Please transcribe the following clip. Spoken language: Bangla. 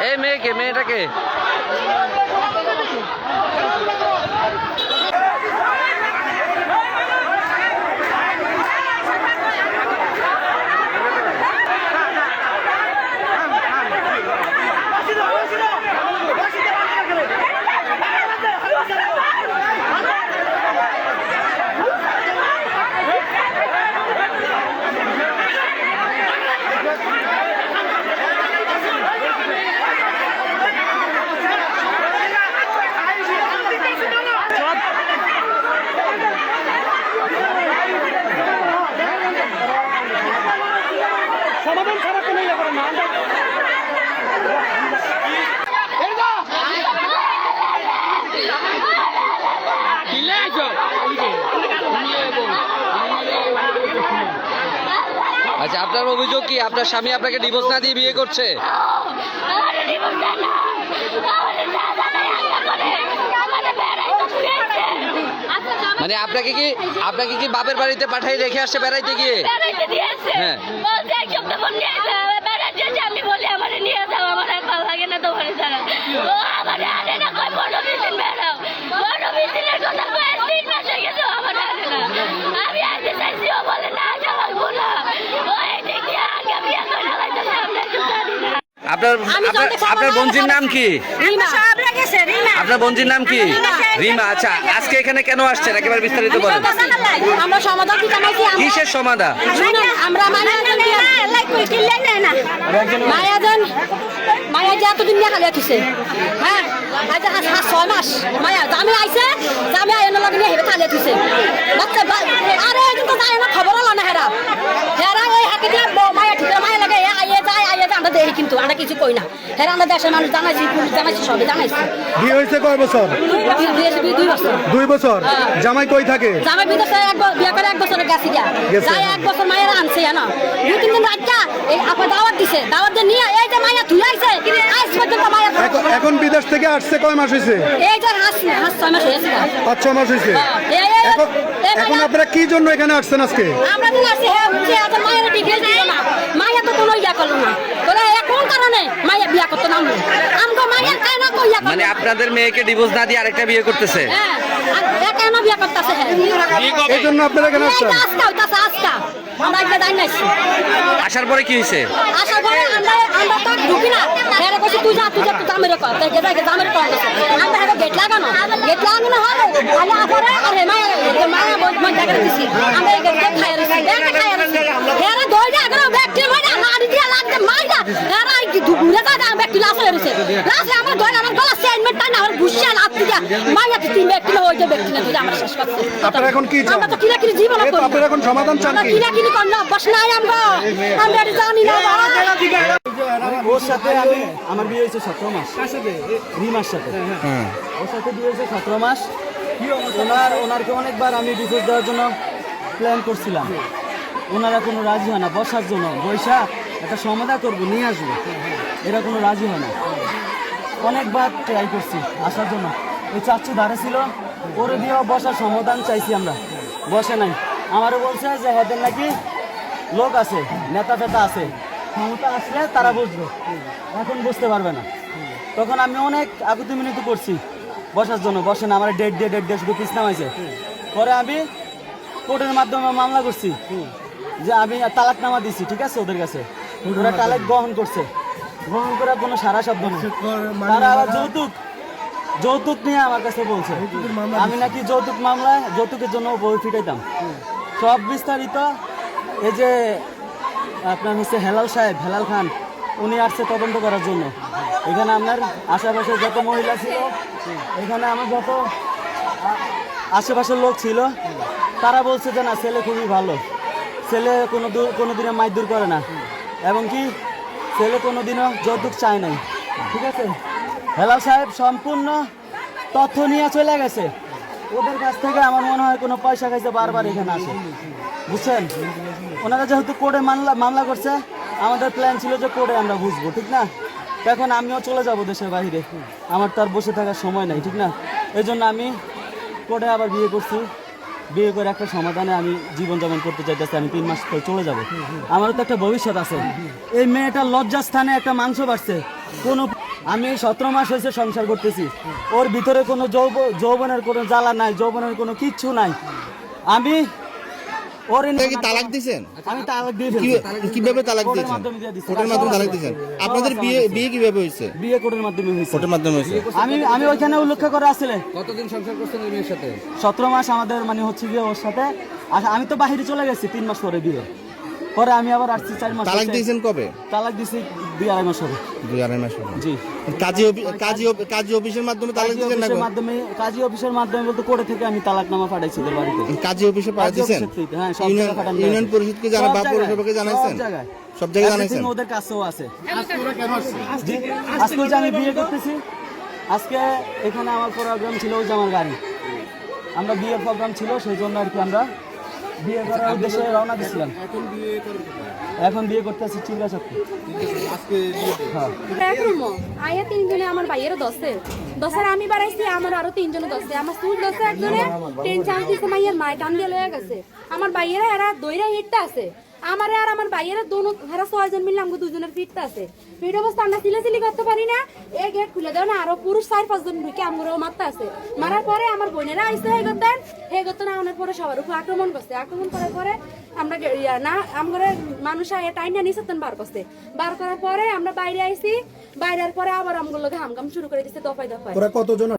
এই মেয়েটাকে আচ্ছা, আপনার অভিযোগ কি আপনার স্বামী আপনাকে ডিভোর্স না দিয়ে বিয়ে করছে? মানে আপনাকে কি বাপের বাড়িতে পাঠাই রেখে আসছে বেড়াইতে গিয়ে? হ্যাঁ, আমি বলি আমার নিয়ে যাও, আমার আর ভালো লাগে না তোমার ছাড়া। ও আমার আনে না, কই 15-20 দিন বেড়াও, 15-20 দিনের কথা কই 3 মাস হয়ে গেছে, আমার আনে না। আমি আইতে চাইছি, ও বলে না যাওয়া না, ও এদিকে কি আগে বিয়ে করে লাগাইতেছে, আমরা কিছু জানি না। আপনার বোনজির নাম কি? আপনার বোনজির নাম কি? রিমা। আচ্ছা, আজকে এখানে কেন আসছেন একেবারে বিস্তারিত বলেন। আমরা সমাধান কি জানাইছি? কিসের সমাধান? আমরা মায়া যে এতদিন নিয়ে খালি আছিস, হ্যাঁ, আজ 6 মাস মায়া জামে আইছে, জামে আইন লাগে নিয়ে হেবে খালি আছিস। আরে কিন্তু যায় না, খবর হলো না। হেরা ওই হাতে দিয়ে মায়া ঠিক মায়া লাগে আইয়ে যায় আমরা দেখি, কিন্তু আমরা কিছু কই না। হেরা আমরা দেশের মানুষ জানাইছি, পুলিশ জানাইছি, সবই জানাইছি। বিয়ে হয়েছে কয় বছর? 2 বছর। 2 বছর। জামাই কই থাকে? জামাই বিদেশে বিয়ে করে 1 বছরের গেছি গিয়া, যাই 1 বছর মায়ের আনছে না। 2-3 দিন রাখা এই আপা দাওয়াত দিছে, দাওয়াত দিয়ে নিয়ে এই যে মায়া তুই আইছে, আজ পর্যন্ত মায়া এখন বিদেশ থেকে আসছে কয় মাস হইছে? এই যে হাস 6 মাস হয়েছে। 5-6 মাস হইছে। এখন আপনারা কি জন্য এখানে আসছেন আজকে? আমরা দিন আসি যে আজ মায়ের ডিগ্রি দিল না, মায়া তো কোনো ইয়া করলো না, বলে কোন কারণে মায়া বিয়া করতে নাম আমগো মায়ের কেন কইয়া, মানে আপনাদের মেয়েকে ডিভোর্স না দিয়ে আরেকটা বিয়ে করতেছে? হ্যাঁ, আর কেন বিয়া করতেছে? এই জন্য আপনারা এখানে আসছেন? আজকা আমরা একটা দাই নাইছি। আসার পরে কি হইছে? আসার পরে আমরা তো ঢুকি না, এর কইছি তুই যা জামের কর, তাই গেছে জামের কর। আমরা হেটা গেট লাগানো হয়, আলে আপরে আর মায়া বই জায়গা দিছি, আমরা এই গেট খাইয়া দিছি, এরা দইটা আগরে ব্যক্তি মানে লাড়ি দিয়া লাগতে মাইরা, এরা কি দুপুরে কাটা ব্যক্তি লাসে রইছে, লাসে আমার দই আমার গলা সেনমেন্ট না আর বুশিয়া লাগতে যা মায়া কি তিন ব্যক্তি হই যে ব্যক্তি না, তুই আমরা শেষ করতে। আপনারা এখন কি চান? আমরা তো কিনা কিনি জীবন করি, আপনারা এখন সমাধান চান কি? কিনা কিনি কর না, বস নাই আমরা জানি না। ওর সাথে আমার বিয়ে হয়েছে 17 মাস। রিমার সাথে ওর সাথে বিয়ে হয়েছে 17 মাস। ওনারকে অনেকবার আমি ডিভোর্স দেওয়ার জন্য প্ল্যান করছিলাম, ওনারা কোনো রাজি হয় না বসার জন্য। বৈশা একটা সমাধান করবো, নিয়ে আসবো, এরা কোনো রাজি হয় না। অনেকবার ট্রাই করছি আসার জন্য, ওই চাচ্চু ধারে ছিল, ওরে দিয়েও বসার সমাধান চাইছি আমরা, বসে নাই। আমারও বলছে যে হেদের নাকি লোক আছে, নেতা ফেতা আছে, ক্ষমতা আসলে তারা বুঝবে, এখন বুঝতে পারবে না। তখন আমি অনেক আকুতি মিনতি করছি বসার জন্য, বসে না, আমার ডেট দিয়ে শুধু পিস নামাইছে। পরে আমি কোর্টের মাধ্যমে মামলা করছি যে আমি তালাকনামা দিছি, ঠিক আছে, ওদের কাছে। ওরা তালাক গ্রহণ করছে, গ্রহণ করার কোনো সারা শব্দ নেই। তারা আবার যৌতুক নিয়ে আমার কাছে বলছে আমি নাকি যৌতুকের জন্য বই ফিটাইতাম। সব বিস্তারিত এই যে আপনার হচ্ছে হেলাল খান, উনি আসছে তদন্ত করার জন্য। এখানে আপনার আশেপাশে যত মহিলা ছিল, এখানে আমার যত আশেপাশের লোক ছিল, তারা বলছে যে না, ছেলে খুবই ভালো, ছেলে কোনোদিনও মাইদুর করে না, এবং কি ছেলে কোনোদিনও যৌতুক চায় নাই, ঠিক আছে। হেলাল সাহেব সম্পূর্ণ তথ্য নিয়ে চলে গেছে। ওদের কাছ থেকে আমার মনে হয় কোনো পয়সা খাইছে, বারবার এখানে আসে, বুঝছেন। ওনারা যেহেতু কোর্টে মামলা করছে, আমাদের প্ল্যান ছিল যে কোর্টে আমরা বুঝবো, ঠিক না। এখন আমিও চলে যাব দেশের বাইরে, আমার তো আর বসে থাকার সময় নাই, ঠিক না। এই জন্য আমি কোর্টে আবার বিয়ে করছি। বিয়ে করে একটা সমাধানে আমি জীবনযাপন করতে চাইতেছি। আমি 3 মাস পর চলে যাব, আমারও তো একটা ভবিষ্যৎ আছে। এই মেয়েটার লজ্জাস্থানে একটা মাংস বাড়ছে। আমি 17 মাস হয়েছে সংসার করতেছি, ওর ভিতরে কোনো যৌবনের কোনো জ্বালা নাই, যৌবনের কোনো কিচ্ছু নাই। আমি ওর কি তালাক দিয়েছেন? আমি তালাক দিয়ে ফেলছি। কিভাবে তালাক কোর্টের দিয়েছেন? মাধ্যমে দিয়ে দিছি। কোর্টের মাধ্যমে তালাক দিয়েছেন। আপনাদের বিয়ে কিভাবে হয়েছে? বিয়ে কোর্টের মাধ্যমে হয়েছে। কোর্টের মাধ্যমে হয়েছে। আমি ওইখানে উল্লেখ করে আসলে কতদিন সংসার করছেন ওই মেয়ের সাথে? 17 মাস আমাদের মানে হচ্ছে গিয়ে ওর সাথে। আমি তো বাহিরে চলে গেছি 3 মাস পরে বিয়ে। পরে আমি আবার আসছি 4 মাস। তালাক দিয়েছেন কবে? তালাক দিছি 2-2.5 মাস হবে। 2-2.5 মাস হবে। জি। কাজী অফিসের মাধ্যমে তালাক দিয়েছেন না? কাজী অফিসের মাধ্যমে বলতে কোর্টে থেকে আমি তালাকনামা পাঠাইছি ওদের বাড়িতে। কাজী অফিসে পাঠিয়েছেন? হ্যাঁ, সব জায়গায় পাঠানো হয়েছে। ইউনিয়ন পরিষদকে বা পৌরসভাকে জানাইছেন? সব জায়গায় জানাইছেন? Everything ওদের কাছেও আছে। জি, আজকে যে আমি বিয়ে করতেছি, আজকে এখানে আমার প্রোগ্রাম ছিল, ওই যে আমার গাড়ি, আমরা বিয়ের প্রোগ্রাম ছিল, সেই জন্য আর কি আমরা বিয়ে করার উদ্দেশ্যে রওনা দিছিলাম। এখন বিয়ে করতেছি চিল্লাচাপ্পি। হ্যাঁ, আয়া 3 জনে আমার ভাইয়ের দশের আমি বাড়াইছি, আমার আরো 3 জন দশে, আমার স্কুল দশে একজনে ট্রেন চান্স দিছে, মাইয়ের মায় টান দিয়ে লয়ে গেছে। আমার ভাইয়েরা এরা দইরা হিটটা আছে, আমারে আর আমার ভাইয়েরা দোনো হেরা 6 জন মিলে আমাকে 2 জনের ফিটটা আছে। ফিট অবস্থা আমরা সিলেসিলি করতে পারি না, এই গেট খুলে দাও না, আরো পুরুষ 4-5 জন ঢুকে আমরাও মারতে আছে। মারার পরে আমার বোনেরা আইসে হে করতে না, অনেক পরে সবার উপর আক্রমণ করছে। আক্রমণ করার পরে আমরা না আমরা মানুষ টাইনা নিচে বার করছে। বার করার পরে আমরা বাইরে আইছি, বাইরের পরে আবার আমগুলো হামকাম শুরু করে দিচ্ছে দফায় দফায়। কতজন